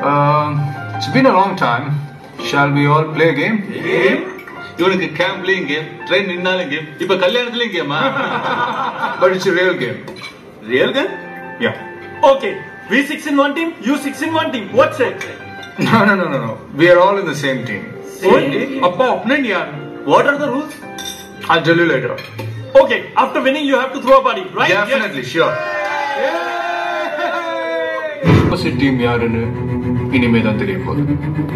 It's been a long time. Shall we all play a game? Game? இவனுக்கு கேம்ப்லயும் game, train நின்னாலும் game, இப்ப கல்யாணத்துலயும் கேமா? But it's a real game. Real game? Yeah. Okay, we 6 in one team, you 6 in one team. What's it? No. We are all in the same team. Appa, opponent yaar. What are the rules? I'll tell you later. Okay, after winning you have to throw a party, right? Definitely, sure. Opposite team யாருன்னு இனிமே தான் தெரிய போகுது.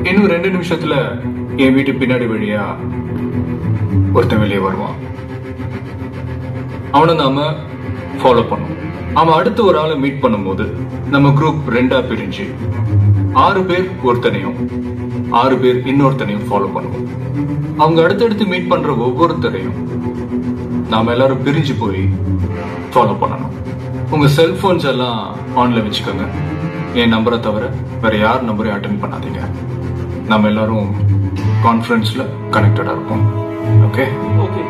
இன்னும் 2 நிமிஷத்துல என் வீட்டு பின்னாடி வழியா ஒருத்தன் வெளியே வருவான். அவனை நாம ஃபாலோ பண்ணுவோம். அவன் அடுத்த ஒரு ஆளை மீட் பண்ணும்போது நம்ம குரூப் 2ஆ பிரிஞ்சு 6 பேர் ஒருத்தனையும் 6 பேர் இன்னொருத்தனையும் ஃபாலோ பண்ணுவோம். அவங்க அடுத்தடுத்து மீட் பண்ற ஒவ்வொருத்தரையும் நாம எல்லாரும் பிரிஞ்சு போய் ஃபாலோ பண்ணணும். உங்க செல்போன்ஸ் எல்லாம் ஆன்ல வச்சுக்கோங்க. என் நம்பரை தவிர வேற யார் நம்பரையும் அட்டென்ட் பண்ணாதீங்க. நம்ம எல்லாரும் கான்ஃபரன்ஸ்ல கனெக்டடா இருப்போம். Okay? Okay.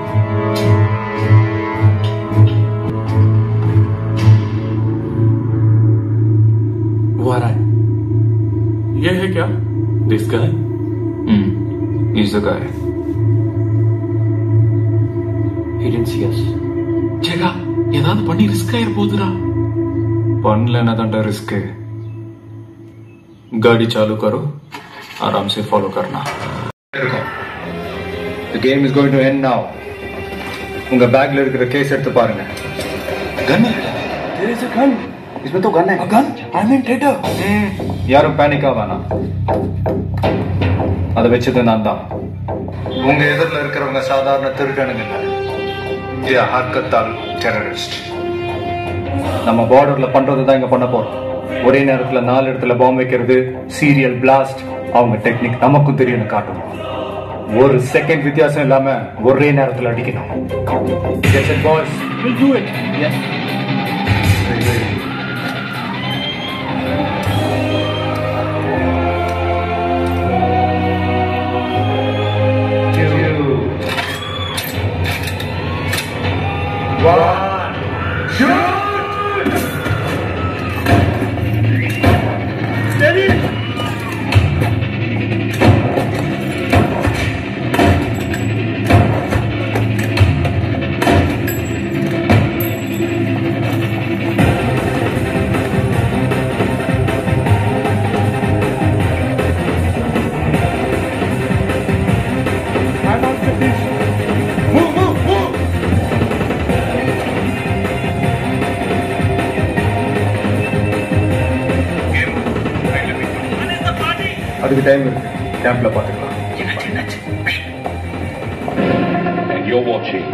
Who are I? ये है क्या? This guy? He's the guy. He didn't see us. Jega, ஏதாவது பண்ணி ரிஸ்க் ஆயிர போகுதுடா. பண்ணலன்னா தான்டா रिस्क है. गाड़ी चालू करो, आराम से फॉलो करना. The game is going to end now. उनका बैग ले कर केस எடுத்து பாருங்க. गन है? There is a gun. इसमें तो गन है. A gun? I'm in theater. யாரும் பேனிக் ஆவானா? அதை வச்சது நான் தான். உங்க எதிரில் இருக்கிறவங்க சாதாரண திருடனுங்க இல்ல. இது ஹர்கத்தால் டெரரிஸ்ட். நம்ம பார்டர்ல பண்றது தான் இங்க பண்ண போறோம். ஒரே நேரத்துல 4 இடத்துல பாம்பு வைக்கிறது, சீரியல் பிளாஸ்ட், அவங்க டெக்னிக் நமக்கும் தெரியும் காட்டணும். ஒரு செகண்ட் வித்தியாசம் இல்லாம ஒரே நேரத்துல அடிக்கணும். Get it, boys. We'll do it. Yes. One, shoot! Steady. I'm on the pitch. Move. அதுக்கு டைம் இருக்கு. கேம்ப்ல பாத்துக்கலாம். And you're watching